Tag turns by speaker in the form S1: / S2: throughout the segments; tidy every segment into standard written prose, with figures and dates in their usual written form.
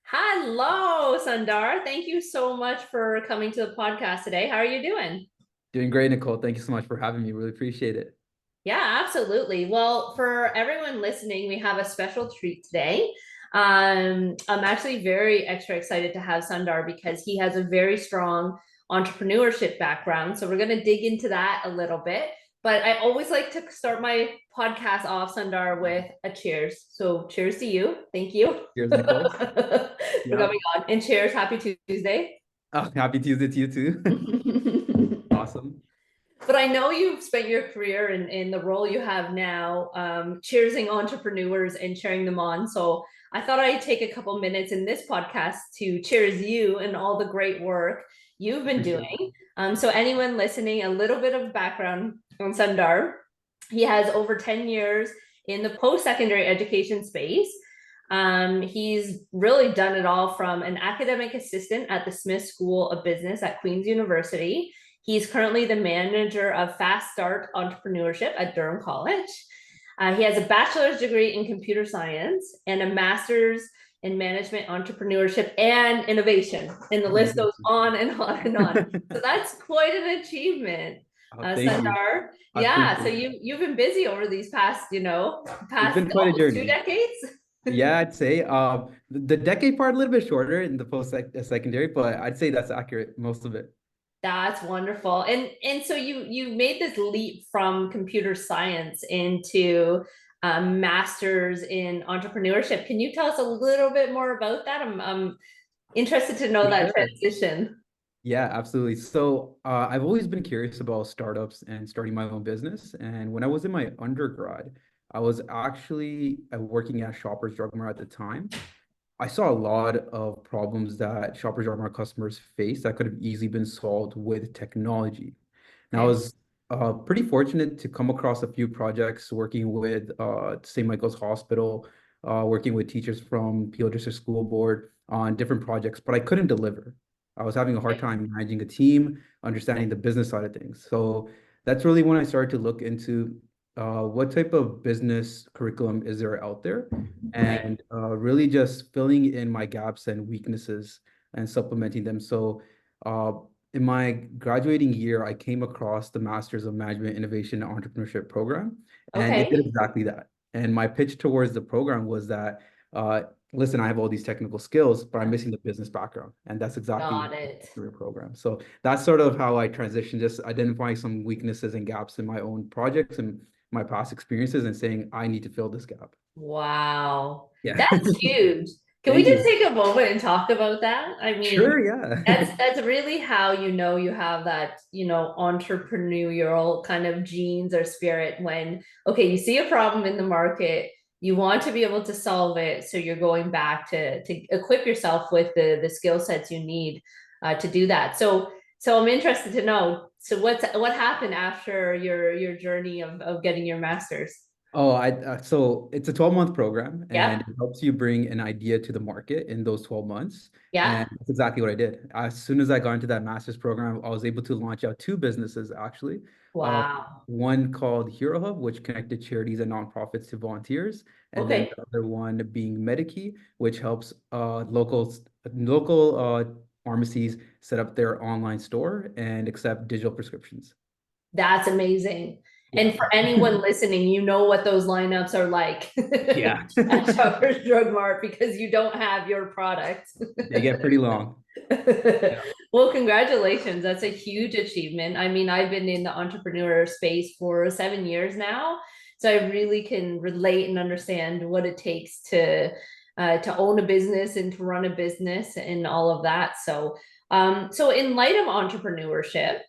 S1: Hello, Sundar. Thank you so much for coming to the podcast today. How are you doing?
S2: Doing great, Nicole. Thank you so much for having me. Really appreciate it.
S1: Yeah, absolutely. Well, for everyone listening, we have a special treat today. I'm actually very extra excited to have Sundar because he has a very strong entrepreneurship background. So we're going to dig into that a little bit. But I always like to start my podcast off, Sundar, with a cheers. So cheers to you. Thank you
S2: Cheers, Nicole.
S1: for
S2: Yeah.
S1: coming on. And cheers. Happy Tuesday.
S2: Oh, happy Tuesday to you too. Awesome.
S1: But I know you've spent your career in the role you have now, cheersing entrepreneurs and cheering them on. So I thought I'd take a couple minutes in this podcast to cheers you and all the great work you've been
S2: Appreciate it.
S1: doing. So anyone listening, a little bit of background on Sundar. He has over 10 years in the post-secondary education space. He's really done it all from an academic assistant at the Smith School of Business at Queen's University. He's currently the manager of Fast Start Entrepreneurship at Durham College. He has a bachelor's degree in computer science and a master's in management, entrepreneurship, and innovation. And the list goes on and on and on. So that's quite an achievement,
S2: Oh, thank you.
S1: Sundar.
S2: I
S1: Yeah. So
S2: appreciate it.
S1: you've been busy over these past,
S2: It's
S1: past
S2: been quite a
S1: almost two
S2: journey.
S1: decades.
S2: Yeah, I'd say the decade part a little bit shorter in the post secondary, but I'd say that's accurate, most of it.
S1: That's wonderful. And so you made this leap from computer science into master's in entrepreneurship. Can you tell us a little bit more about that? I'm interested to know
S2: For
S1: that
S2: sure.
S1: transition.
S2: Yeah, absolutely. So I've always been curious about startups and starting my own business. And when I was in my undergrad, I was actually working at Shoppers Drug Mart at the time. I saw a lot of problems that Shoppers Drug Mart customers face that could have easily been solved with technology. And I
S1: Okay.
S2: was pretty fortunate to come across a few projects working with St. Michael's Hospital, working with teachers from Peel District School Board on different projects, but I couldn't deliver. I was having a hard time managing a team, understanding the business side of things. So that's really when I started to look into what type of business curriculum is there out there,
S1: Right.
S2: and really just filling in my gaps and weaknesses and supplementing them. So uh, in my graduating year, I came across the Masters of Management Innovation and Entrepreneurship program, and it did
S1: Okay.
S2: exactly that. And my pitch towards the program was that, listen, I have all these technical skills, but I'm missing the business background. And that's exactly
S1: Got it.
S2: the program. So that's sort of how I transitioned, just identifying some weaknesses and gaps in my own projects and my past experiences and saying, I need to fill this gap.
S1: Wow.
S2: Yeah.
S1: That's huge. Can we
S2: Thank
S1: just
S2: you.
S1: take a moment and talk about that? I mean,
S2: Sure, yeah.
S1: that's really how you know you have that, entrepreneurial kind of genes or spirit when, okay, you see a problem in the market, you want to be able to solve it, so you're going back to equip yourself with the skill sets you need to do that. So I'm interested to know, so what happened after your journey of getting your master's?
S2: Oh, so it's a 12-month program and
S1: Yep.
S2: it helps you bring an idea to the market in those 12 months.
S1: Yeah.
S2: And that's exactly what I did. As soon as I got into that master's program, I was able to launch out two businesses actually. Uh,
S1: Wow.
S2: One called Hero Hub, which connected charities and nonprofits to volunteers, and then
S1: Okay.
S2: the other one being Medikey, which helps local pharmacies set up their online store and accept digital prescriptions.
S1: That's amazing. And
S2: Yeah.
S1: for anyone listening, you know what those lineups are like
S2: Yeah.
S1: at Shoppers Drug Mart because you don't have your product.
S2: They get pretty long. Yeah.
S1: Well, congratulations. That's a huge achievement. I mean, I've been in the entrepreneur space for 7 years now, so I really can relate and understand what it takes to own a business and to run a business and all of that. So in light of entrepreneurship,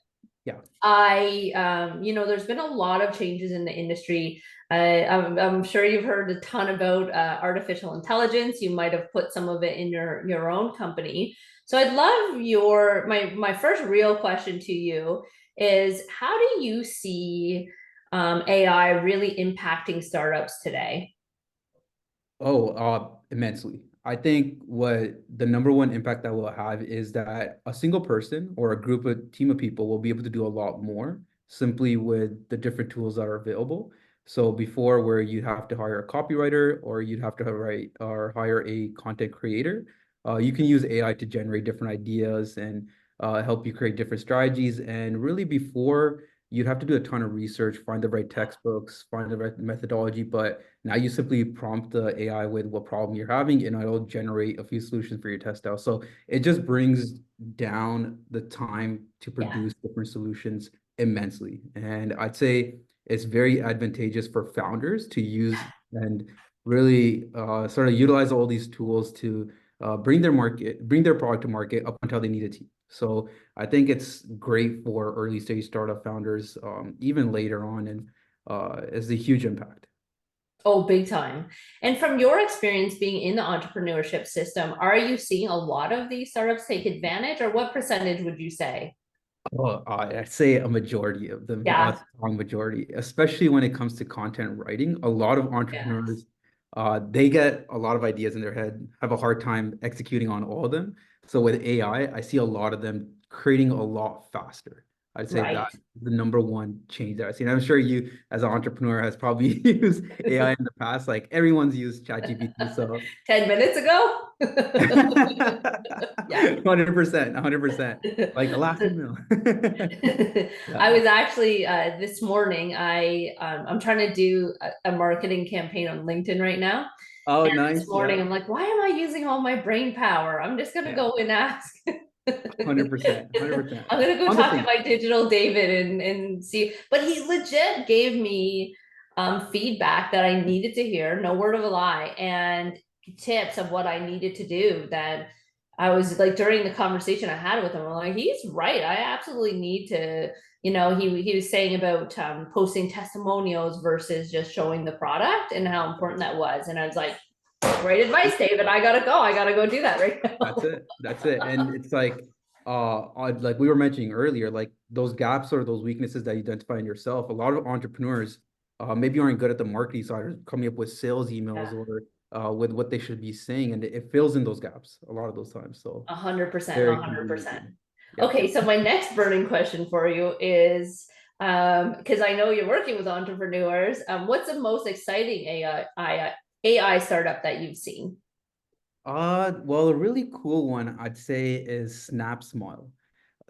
S2: Yeah.
S1: there's been a lot of changes in the industry. I'm sure you've heard a ton about artificial intelligence. You might have put some of it in your own company. So I'd love my first real question to you is, how do you see AI really impacting startups today?
S2: Oh, immensely. I think what the number one impact that will have is that a single person or a group of team of people will be able to do a lot more simply with the different tools that are available. So before where you'd have to hire a copywriter or you'd have to write or hire a content creator, you can use AI to generate different ideas and help you create different strategies. And really before you'd have to do a ton of research, find the right textbooks, find the right methodology, but now you simply prompt the AI with what problem you're having, and it'll generate a few solutions for your test out. So it just brings down the time to
S1: Yeah.
S2: produce different solutions immensely. And I'd say it's very advantageous for founders to use and really sort of utilize all these tools to bring their product to market up until they need it to. So I think it's great for early stage startup founders, even later on, and it's a huge impact.
S1: Oh, big time. And from your experience being in the entrepreneurship system, are you seeing a lot of these startups take advantage, or what percentage would you say?
S2: Well, I'd say a majority of them, a
S1: Yeah.
S2: strong majority, especially when it comes to content writing. A lot of
S1: Yeah.
S2: entrepreneurs, they get a lot of ideas in their head, have a hard time executing on all of them. So with AI, I see a lot of them creating a lot faster. I'd say
S1: Right.
S2: that the number one change that I've seen. I'm sure you, as an entrepreneur, has probably used AI in the past. Like everyone's used ChatGPT, so
S1: 10 minutes ago? Yeah.
S2: 100%, 100%. Like the last email.
S1: I
S2: Yeah.
S1: was actually this morning, I'm trying to do a marketing campaign on LinkedIn right now.
S2: Oh,
S1: And this
S2: nice.
S1: morning
S2: Yeah.
S1: I'm like, why am I using all my brain power? I'm just gonna
S2: Yeah.
S1: go and ask.
S2: 100%. 100%.
S1: I'm gonna go
S2: On the
S1: talk to
S2: thing.
S1: my digital David and see. But he legit gave me feedback that I needed to hear, no word of a lie, and tips of what I needed to do that I was like during the conversation I had with him, I'm like, he's right. I absolutely need to, he was saying about posting testimonials versus just showing the product and how important that was. And I was like, great advice, David. I gotta go. I gotta go do that right
S2: That's
S1: now.
S2: it. That's it. And it's like we were mentioning earlier, like those gaps or those weaknesses that you identify in yourself. A lot of entrepreneurs maybe aren't good at the marketing side or coming up with sales emails
S1: Yeah.
S2: or with what they should be saying, and it fills in those gaps a lot of those times. So
S1: 100%,
S2: very
S1: 100%.
S2: convenient. Yeah.
S1: Okay, so my next burning question for you is because I know you're working with entrepreneurs, what's the most exciting AI startup that you've seen?
S2: Well, a really cool one I'd say is Snap Smile.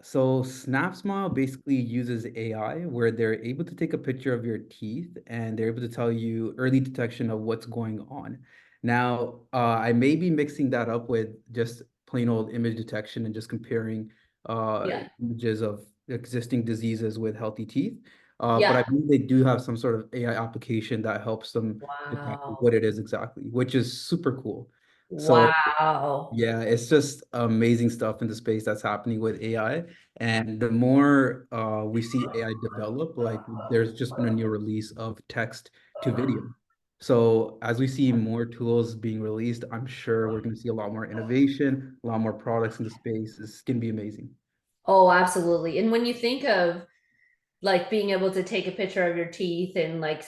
S2: So SnapSmile basically uses AI where they're able to take a picture of your teeth and they're able to tell you early detection of what's going on. Now, I may be mixing that up with just plain old image detection and just comparing
S1: Yeah,
S2: images of existing diseases with healthy teeth. But I
S1: yeah.
S2: believe they do have some sort of AI application that helps them detect
S1: Wow.
S2: what it is exactly, which is super cool. So
S1: Wow.
S2: yeah, it's just amazing stuff in the space that's happening with AI. And the more we see AI develop, like there's just been a new release of text to video. So as we see more tools being released, I'm sure we're going to see a lot more innovation, a lot more products in the space. It's going to be amazing.
S1: Oh, absolutely. And when you think of like being able to take a picture of your teeth and like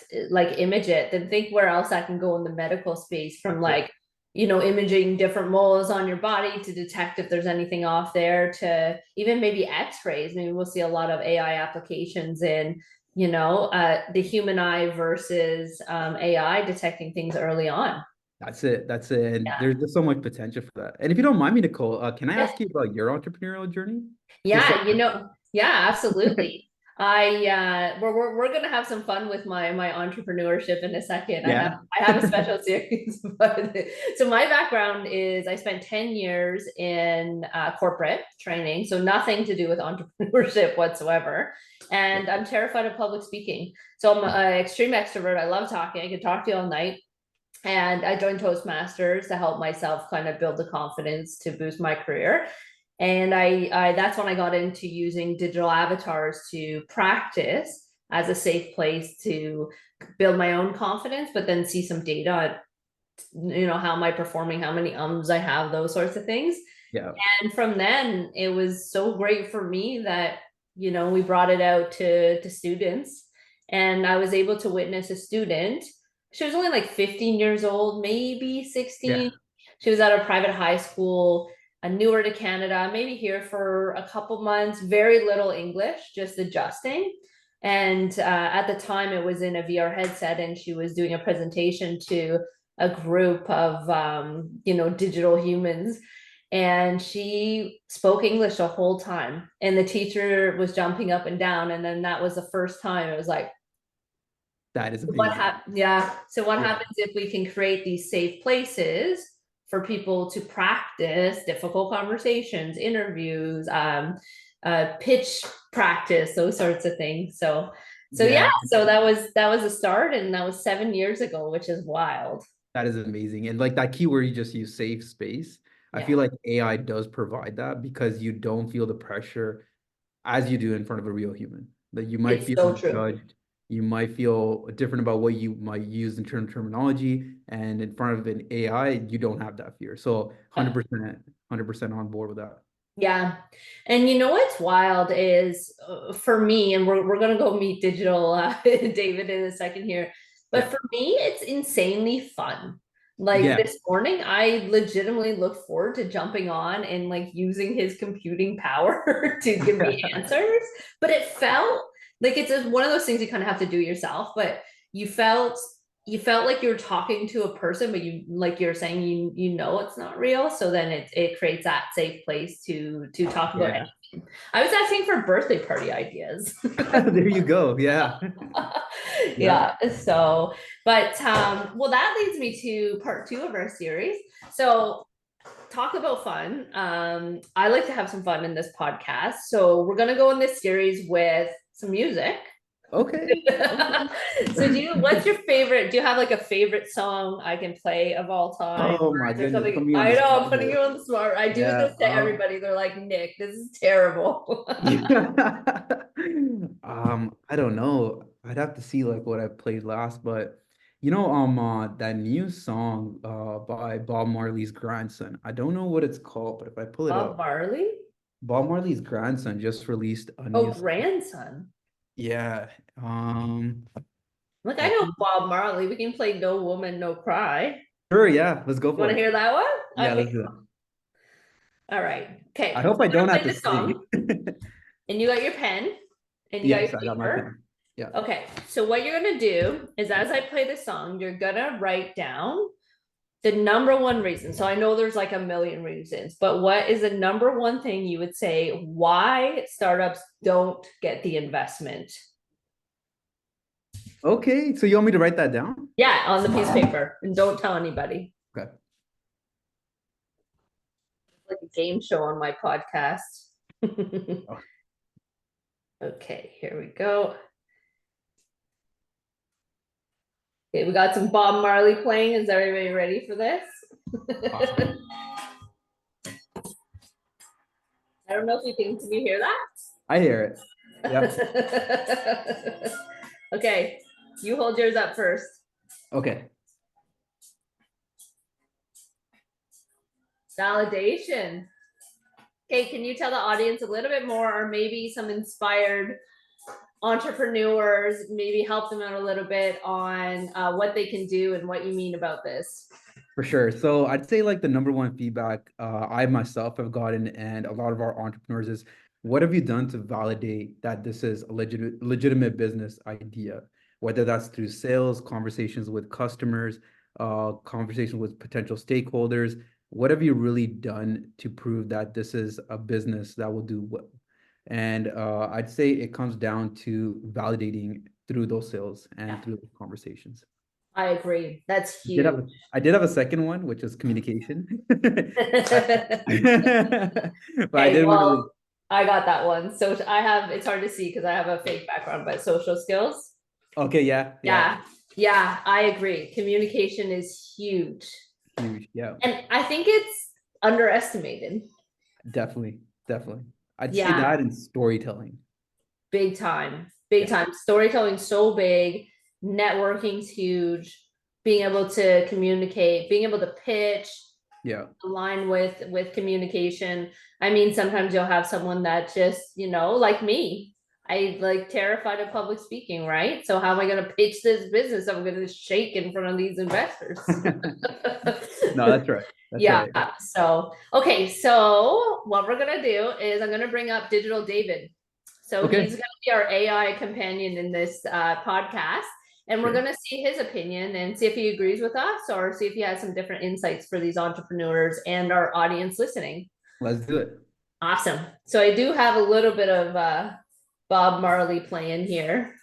S1: image it, then think where else that can go in the medical space from
S2: That's it.
S1: like imaging different moles on your body to detect if there's anything off there to even maybe x-rays. Maybe we'll see a lot of AI applications in the human eye versus AI detecting things early on.
S2: That's it. That's it. And
S1: Yeah.
S2: there's just so much potential for that. And if you don't mind me, Nicole, can I
S1: Yes.
S2: ask you about your entrepreneurial journey? Just
S1: Yeah, yeah, absolutely. We're gonna have some fun with my entrepreneurship in a second. I have
S2: yeah.
S1: I have a special series, but so my background is I spent 10 years in corporate training, so nothing to do with entrepreneurship whatsoever. And I'm terrified of public speaking. So I'm an extreme extrovert. I love talking. I can talk to you all night. And I joined Toastmasters to help myself kind of build the confidence to boost my career. And I that's when I got into using digital avatars to practice as a safe place to build my own confidence, but then see some data, how am I performing, how many ums I have, those sorts of things.
S2: Yeah.
S1: And from then it was so great for me that, we brought it out to students and I was able to witness a student. She was only like 15 years old, maybe
S2: Yeah.
S1: 16, She was at a private high school, newer to Canada, maybe here for a couple months, very little English, just adjusting. And at the time, it was in a VR headset, and she was doing a presentation to a group of, digital humans. And she spoke English the whole time. And the teacher was jumping up and down. And then that was the first time it was like,
S2: That is
S1: what
S2: amazing.
S1: happens? Yeah. So what
S2: Yeah.
S1: happens if we can create these safe places for people to practice difficult conversations, interviews, pitch practice, those sorts of things. So yeah,
S2: Yeah,
S1: so that was a start, and that was 7 years ago, which is wild.
S2: that is amazing. And like that keyword you just use, safe space. I feel
S1: Yeah,
S2: like AI does provide that because you don't feel the pressure as you do in front of a real human. That you might
S1: it's
S2: feel
S1: so true.
S2: judged, you might feel different about what you might use in terms of terminology, and in front of an AI, you don't have that fear. So 100%, 100% on board with that.
S1: Yeah. And you know what's wild is for me, and we're gonna go meet digital David in a second here. But
S2: Yeah.
S1: for me, it's insanely fun. Like
S2: Yeah.
S1: this morning, I legitimately look forward to jumping on and like using his computing power to give me answers. But it felt like it's one of those things you kind of have to do yourself, but you felt you felt like you were talking to a person, but you, like you're saying, you know it's not real. So then it creates that safe place to talk about
S2: Yeah.
S1: anything. I was asking for birthday party ideas.
S2: There you go. Yeah. Yeah.
S1: Yeah. So, but well, that leads me to part two of our series. So talk about fun. I like to have some fun in this podcast. So we're gonna go in this series with some music.
S2: Okay.
S1: So what's your favorite? Do you have like a favorite song I can play of all time?
S2: Oh
S1: Or
S2: my
S1: is there
S2: goodness,
S1: something?
S2: put me on
S1: I
S2: the
S1: know I'm
S2: spot
S1: putting
S2: here.
S1: you on the spot. I do
S2: Yeah.
S1: this to everybody. They're like, Nick, this is terrible.
S2: Yeah. I don't know. I'd have to see like what I played last, but that new song by Bob Marley's grandson. I don't know what it's called, but if I pull it
S1: Bob
S2: up,
S1: Marley?
S2: Bob Marley's grandson just released a
S1: Oh,
S2: new song.
S1: grandson.
S2: Yeah.
S1: Like I
S2: I
S1: know
S2: think
S1: Bob Marley. We can play No Woman, No Cry.
S2: sure, yeah, let's go
S1: You want
S2: for
S1: to
S2: it.
S1: hear that one?
S2: Yeah,
S1: Okay.
S2: let's do it.
S1: All right.
S2: I
S1: Okay. So
S2: hope I
S1: I'm
S2: don't
S1: gonna
S2: have
S1: play
S2: to
S1: this
S2: sing.
S1: song, and you got your pen, and you got
S2: Yes,
S1: your
S2: I got my
S1: paper.
S2: pen. Yeah.
S1: Okay, so what you're gonna do is as I play the song, you're gonna write down the number one reason. So I know there's like a million reasons, but what is the number one thing you would say why startups don't get the investment?
S2: Okay, so you want me to write that down?
S1: Yeah, on the piece of paper, and don't tell anybody.
S2: Okay.
S1: Like a game show on my podcast.
S2: Oh,
S1: Okay, here we go. Okay, we got some Bob Marley playing. Is everybody ready for this?
S2: awesome.
S1: I don't know if can you hear
S2: I hear it. Yep.
S1: that? Okay, you hold yours up first.
S2: Okay.
S1: Validation. Okay, can you tell the audience a little bit more, or maybe some inspired entrepreneurs, maybe help them out a little bit on what they can do and what you mean about this?
S2: For sure. So I'd say like the number one feedback I myself have gotten and a lot of our entrepreneurs is what have you done to validate that this is a legitimate business idea? Whether that's through sales, conversations with customers, conversations with potential stakeholders. What have you really done to prove that this is a business that will do well? And I'd say it comes down to validating through those sales
S1: Yeah,
S2: and through those conversations.
S1: I agree. That's
S2: I did
S1: huge.
S2: have a, I did have a second one, which is communication.
S1: Okay,
S2: But I didn't want to.
S1: well, I got that one. So I have, it's hard to see because I have a fake background, but social skills.
S2: Okay, yeah, yeah,
S1: Yeah, yeah, I agree. Communication is huge.
S2: huge, yeah,
S1: And I think it's underestimated.
S2: definitely, definitely. I'd say
S1: Yeah,
S2: that and storytelling.
S1: big time. Big
S2: Yeah,
S1: time. Storytelling's so big, networking's huge, being able to communicate, being able to pitch,
S2: yeah,
S1: align with communication. I mean, sometimes you'll have someone that just, like me. I like terrified of public speaking, right? So how am I going to pitch this business? I'm going to shake in front of these investors.
S2: No, that's right. That's
S1: Yeah.
S2: right.
S1: So, okay. So what we're going to do is I'm going to bring up Digital David. So he's
S2: Okay,
S1: going to be our AI companion in this podcast. And we're
S2: sure.
S1: going to see his opinion and see if he agrees with us or see if he has some different insights for these entrepreneurs and our audience listening.
S2: Let's do it.
S1: Awesome. So I do have a little bit of Bob Marley playing here.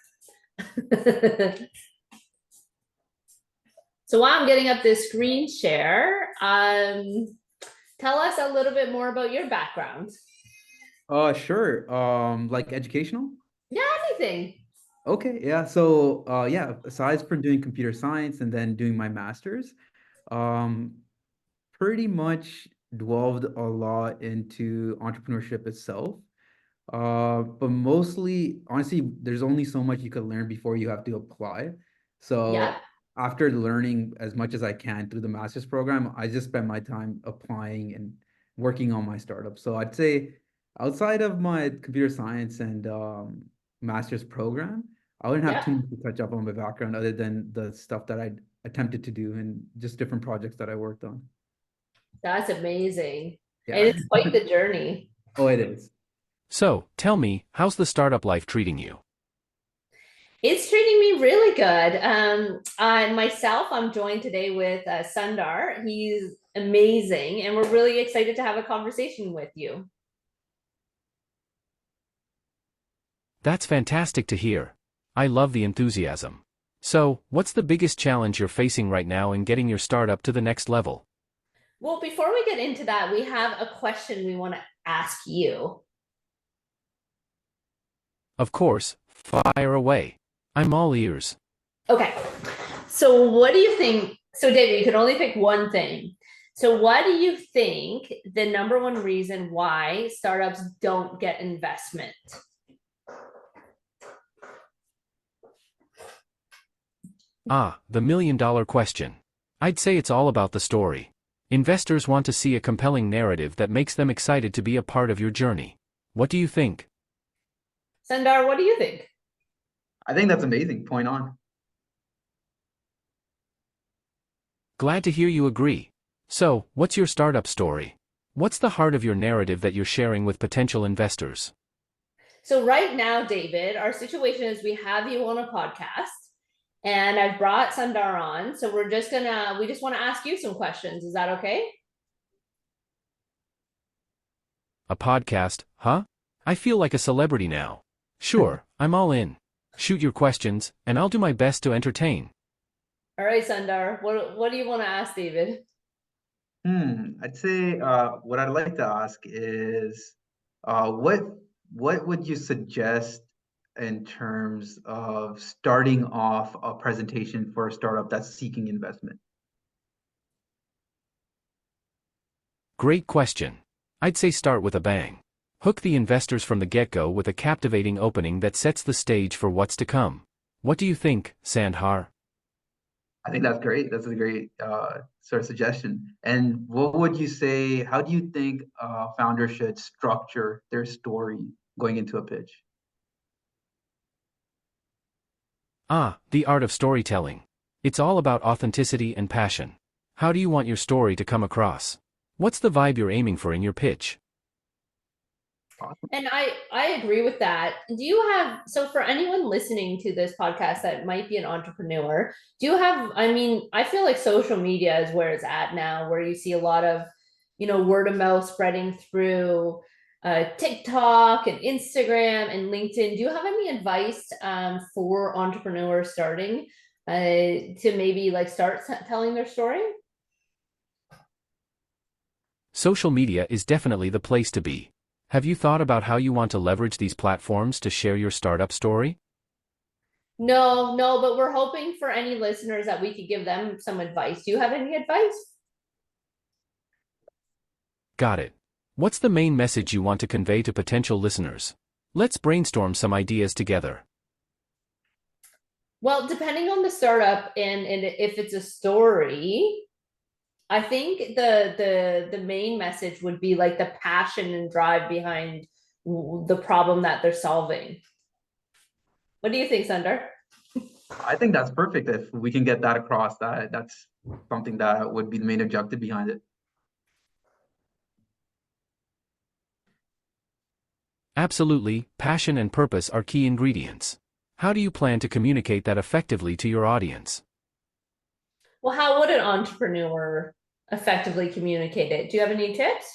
S1: So while I'm getting up this screen share, tell us a little bit more about your background.
S2: Sure. Like educational?
S1: Yeah, anything.
S2: Okay, yeah. So, yeah, aside from doing computer science and then doing my master's, um, pretty much dwelled a lot into entrepreneurship itself. But mostly, honestly, there's only so much you could learn before you have to apply.
S1: Yeah,
S2: So after learning as much as I can through the master's program, I just spend my time applying and working on my startup. So I'd say outside of my computer science and master's program, I wouldn't have
S1: yeah.
S2: too much to touch up on my background other than the stuff that I attempted to do and just different projects that I worked on.
S1: That's amazing. And
S2: Yeah.
S1: it's quite the journey.
S2: Oh, it is.
S3: So, tell me, how's the startup life treating you?
S1: It's treating me really good. Myself, I'm joined today with Sundar. He's amazing, and we're really excited to have a conversation with you.
S3: That's fantastic to hear. I love the enthusiasm. So, what's the biggest challenge you're facing right now in getting your startup to the next level?
S1: Well, before we get into that, we have a question we want to ask you.
S3: Of course, fire away. I'm all ears.
S1: Okay. So what do you think? So David, you can only pick one thing. So what do you think the number one reason why startups don't get investment?
S3: Ah, the million-dollar question. I'd say it's all about the story. Investors want to see a compelling narrative that makes them excited to be a part of your journey. What do you think?
S1: Sundar, what do you think?
S2: I think that's amazing. Point on.
S3: Glad to hear you agree. So, what's your startup story? What's the heart of your narrative that you're sharing with potential investors?
S1: So right now, David, our situation is we have you on a podcast and I've brought Sundar on. So we just want to ask you some questions. Is that okay?
S3: A podcast, huh? I feel like a celebrity now. Sure, I'm all in. Shoot your questions, and I'll do my best to entertain.
S1: All right, Sundar, what do you want to ask David?
S2: I'd say what I'd like to ask is what would you suggest in terms of starting off a presentation for a startup that's seeking investment?
S3: Great question. I'd say start with a bang. Hook the investors from the get-go with a captivating opening that sets the stage for what's to come. What do you think, Sandhar?
S2: I think that's great. That's a great sort of suggestion. And what would you say, how do you think founders should structure their story going into a pitch?
S3: Ah, the art of storytelling. It's all about authenticity and passion. How do you want your story to come across? What's the vibe you're aiming for in your pitch?
S2: Awesome.
S1: And I agree with that. Do you have, so for anyone listening to this podcast that might be an entrepreneur, do you have, I mean, I feel like social media is where it's at now, where you see a lot of, word of mouth spreading through TikTok and Instagram and LinkedIn. Do you have any advice for entrepreneurs starting to maybe like start telling their story?
S3: Social media is definitely the place to be. Have you thought about how you want to leverage these platforms to share your startup story?
S1: No, but we're hoping for any listeners that we could give them some advice. Do you have any advice?
S3: Got it. What's the main message you want to convey to potential listeners? Let's brainstorm some ideas together.
S1: Well, depending on the startup and if it's a story, I think the main message would be like the passion and drive behind the problem that they're solving. What do you think, Sundar?
S2: I think that's perfect. If we can get that across, that's something that would be the main objective behind it.
S3: Absolutely, passion and purpose are key ingredients. How do you plan to communicate that effectively to your audience?
S1: Well, how would an entrepreneur effectively communicate it? Do you have any tips?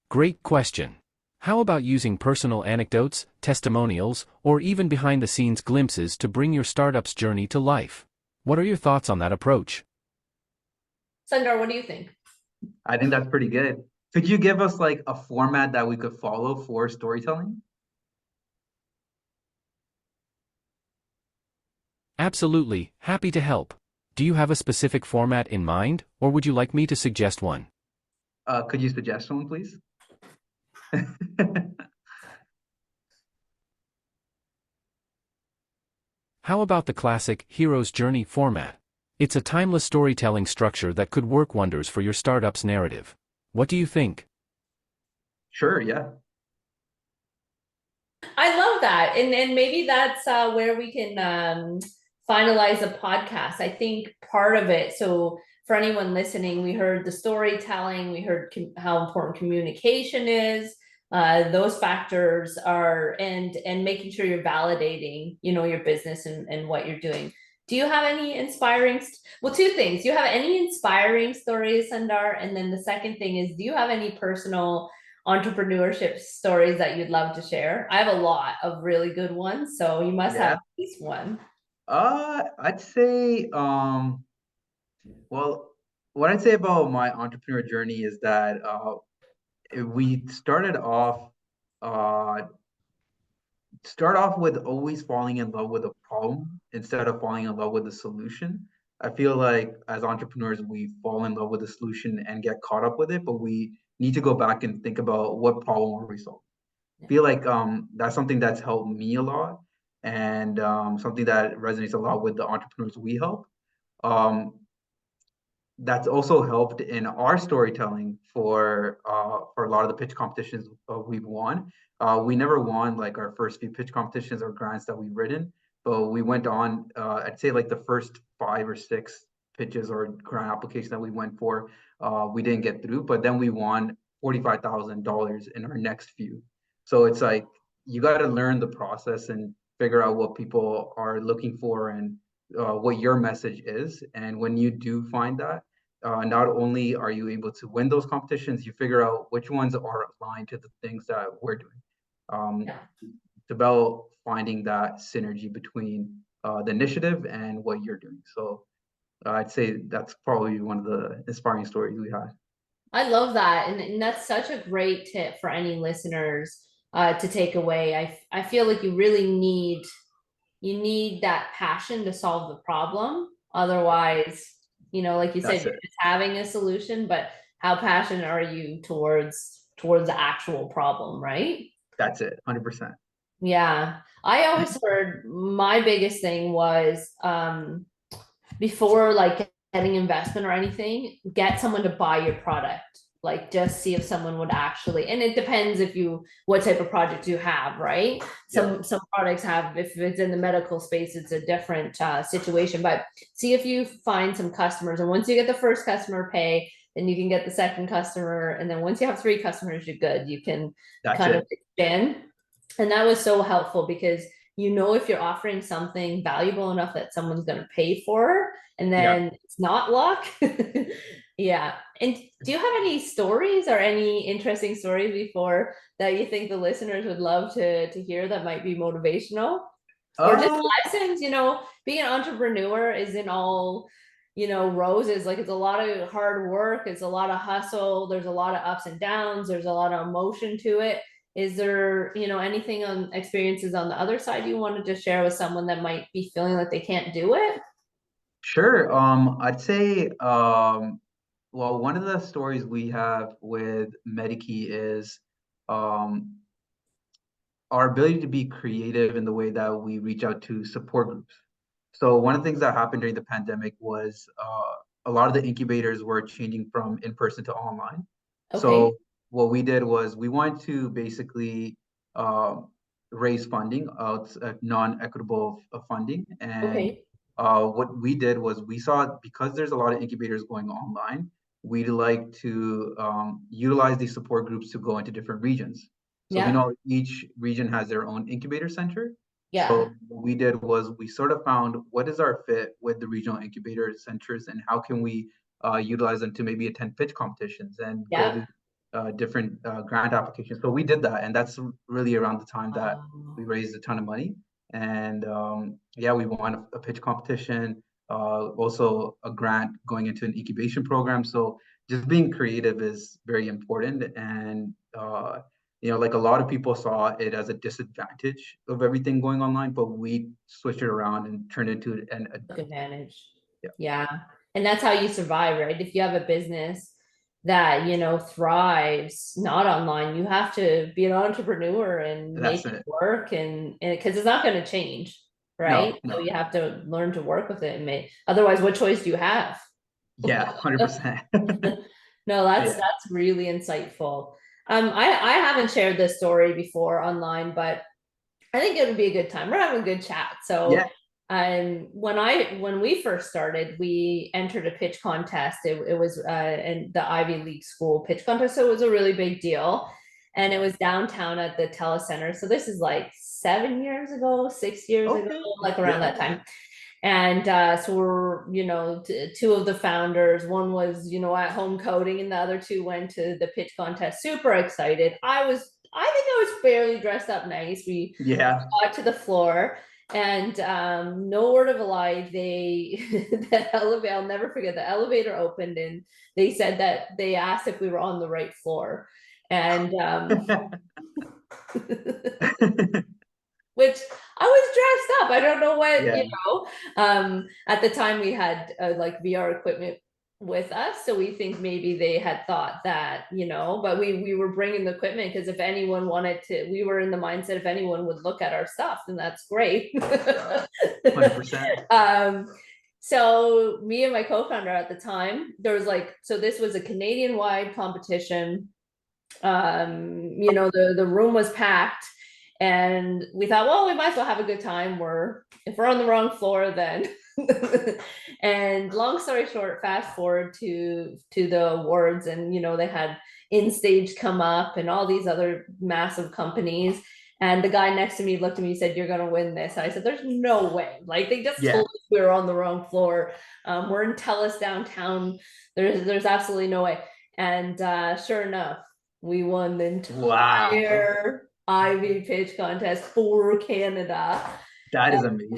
S3: Great question. How about using personal anecdotes, testimonials, or even behind the scenes glimpses to bring your startup's journey to life? What are your thoughts on that approach?
S1: Sundar, what do you think?
S2: I think that's pretty good. Could you give us like a format that we could follow for storytelling?
S3: Absolutely, happy to help. Do you have a specific format in mind, or would you like me to suggest one?
S2: Could you suggest one, please?
S3: How about the classic hero's journey format? It's a timeless storytelling structure that could work wonders for your startup's narrative. What do you think?
S2: Sure, yeah.
S1: I love that. And maybe that's where we can finalize a podcast. I think part of it, so for anyone listening, we heard the storytelling, we heard how important communication is. Those factors are and making sure you're validating, your business and what you're doing. Do you have any well, two things. Do you have any inspiring stories, Sundar? And then the second thing is, do you have any personal entrepreneurship stories that you'd love to share? I have a lot of really good ones, so you must have
S2: Yeah.
S1: at least one.
S2: I'd say, well, what I'd say about my entrepreneur journey is that we uh, start off with always falling in love with a problem instead of falling in love with the solution. I feel like as entrepreneurs, we fall in love with the solution and get caught up with it, but we need to go back and think about what problem are we solving. I feel like that's something that's helped me a lot and something that resonates a lot with the entrepreneurs we help. Um, that's also helped in our storytelling for a lot of the pitch competitions we've won. We never won like our first few pitch competitions or grants that we've written, but we went on. I'd say like the first 5 or 6 pitches or grant applications that we went for, we didn't get through. But then we won $45,000 in our next few. So it's like you got to learn the process and figure out what people are looking for and what your message is. And when you do find that, not only are you able to win those competitions, you figure out which ones are aligned to the things that we're doing. Um,
S1: Yeah.
S2: it's about finding that synergy between the initiative and what you're doing. So I'd say that's probably one of the inspiring stories we had.
S1: I love that. And that's such a great tip for any listeners to take away. I feel like you need that passion to solve the problem. Otherwise, like you said,
S2: That's
S1: you're
S2: it.
S1: just having a solution, but how passionate are you towards the actual problem, right?
S2: That's it. 100%.
S1: Yeah. I always heard my biggest thing was before like getting investment or anything, get someone to buy your product. Like just see if someone would actually, and it depends what type of project you have, right?
S2: Yep.
S1: Some products have, if it's in the medical space, it's a different situation. But see if you find some customers, and once you get the first customer pay, then you can get the second customer, and then once you have 3 customers, you're good. You can
S2: That's
S1: kind of
S2: it.
S1: expand, and that was so helpful because if you're offering something valuable enough that someone's going to pay for, and
S2: Yep.
S1: then it's not luck. Yeah. And do you have any stories or any interesting stories before that you think the listeners would love to hear that might be motivational? Or just
S2: Uh,
S1: lessons, being an entrepreneur isn't all, roses. Like it's a lot of hard work, it's a lot of hustle, there's a lot of ups and downs, there's a lot of emotion to it. Is there, anything on experiences on the other side you wanted to share with someone that might be feeling like they can't do it?
S2: sure. I'd say, well, one of the stories we have with Medikey is um, our ability to be creative in the way that we reach out to support groups. So one of the things that happened during the pandemic was a lot of the incubators were changing from in person to online.
S1: Okay.
S2: So what we did was we wanted to basically um, raise funding out non-equitable funding. And
S1: Okay.
S2: what we did was we saw, because there's a lot of incubators going online, we'd like to utilize these support groups to go into different regions. So we
S1: Yeah.
S2: know each region has their own incubator center.
S1: Yeah.
S2: So what we did was we sort of found what is our fit with the regional incubator centers, and how can we utilize them to maybe attend pitch competitions and go
S1: Yeah.
S2: to different grant applications. So we did that, and that's really around the time that we
S1: Um,
S2: raised a ton of money. And yeah, we won a pitch competition, also a grant going into an incubation program. So just being creative is very important. And like a lot of people saw it as a disadvantage of everything going online, but we switched it around and turned it into an
S1: took
S2: advantage.
S1: advantage.
S2: Yeah,
S1: Yeah. And that's how you survive, right? If you have a business that, thrives not online, you have to be an entrepreneur and
S2: that's
S1: make it
S2: it.
S1: work, and because it's not going to change, right?
S2: No,
S1: So
S2: no.
S1: you have to learn to work with it and make, otherwise, what choice do you have?
S2: Yeah, 100%.
S1: No, that's
S2: Yeah,
S1: that's really insightful. I haven't shared this story before online, but I think it would be a good time. We're having a good chat. So,
S2: yeah.
S1: when we first started, we entered a pitch contest. It was in the Ivy League school pitch contest, so it was a really big deal, and it was downtown at the Telecenter. So this is like 7 years ago, 6 years ago,
S2: Okay.
S1: like around
S2: Yeah.
S1: that time. And so we're, two of the founders, one was, at home coding, and the other two went to the pitch contest, super excited. I think I was fairly dressed up nice. We
S2: Yeah.
S1: got to the floor, and no word of a lie, the elevator, I'll never forget, the elevator opened, and they said that they asked if we were on the right floor. And which I was dressed up. I don't know what,
S2: Yeah.
S1: at the time we had like VR equipment with us. So we think maybe they had thought that, but we were bringing the equipment because if anyone wanted to, we were in the mindset, if anyone would look at our stuff, then that's great.
S2: 100%.
S1: So me and my co-founder at the time, there was so this was a Canadian wide competition. The room was packed, and we thought, well, we might as well have a good time. If we're on the wrong floor, then and long story short, fast forward to the awards, and they had in stage come up and all these other massive companies. And the guy next to me looked at me and said, "You're gonna win this." I said, "There's no way. Like, they just
S2: Yeah.
S1: told us we were on the wrong floor. We're in Telus downtown. There's absolutely no way." And sure enough, we won the
S2: Wow.
S1: entire Ivy pitch contest for Canada.
S2: That is
S1: And,
S2: amazing.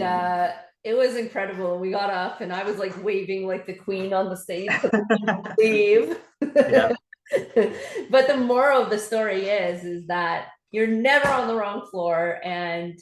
S1: it was incredible. We got up, and I was like waving like the queen on the stage to leave.
S2: Yeah.
S1: But the moral of the story is that you're never on the wrong floor, and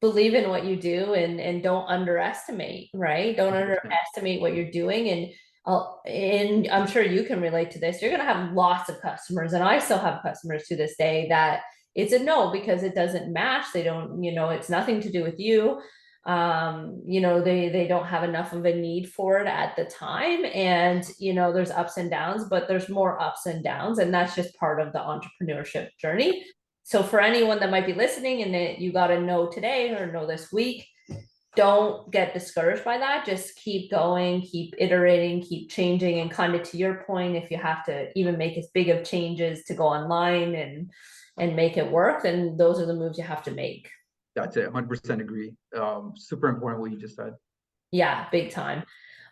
S1: believe in what you do, and don't underestimate, right? Don't
S2: 100%.
S1: underestimate what you're doing. And I'm sure you can relate to this. You're going to have lots of customers, and I still have customers to this day that it's a no because it doesn't match. They don't, it's nothing to do with you. They don't have enough of a need for it at the time. And there's ups and downs, but there's more ups and downs, and that's just part of the entrepreneurship journey. So for anyone that might be listening and that you got to know today or know this week, don't get discouraged by that. Just keep going, keep iterating, keep changing. And kind of to your point, if you have to even make as big of changes to go online and make it work, then those are the moves you have to make.
S2: That's it. 100% agree. Super important what you just said.
S1: Yeah, big time.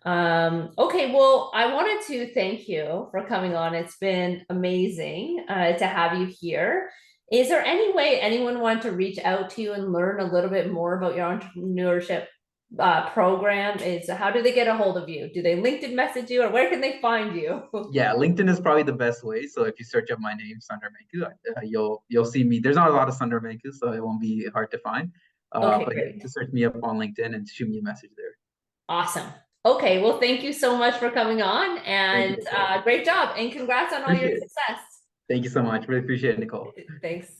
S1: Okay, well, I wanted to thank you for coming on. It's been amazing to have you here. Is there any way anyone want to reach out to you and learn a little bit more about your entrepreneurship program? How do they get a hold of you? Do they LinkedIn message you, or where can they find you?
S2: Yeah, LinkedIn is probably the best way. So if you search up my name, Sundar Manku, you'll see me. There's not a lot of Sundar Manku, so it won't be hard to find.
S1: Okay,
S2: But yeah,
S1: great.
S2: just search me up on LinkedIn and shoot me a message there.
S1: Awesome. Okay, well, thank you so much for coming on,
S2: Thank you,
S1: and
S2: Nicole.
S1: great job, and congrats on all your
S2: Appreciate it.
S1: success.
S2: Thank you so much. Really appreciate it, Nicole.
S1: Thanks.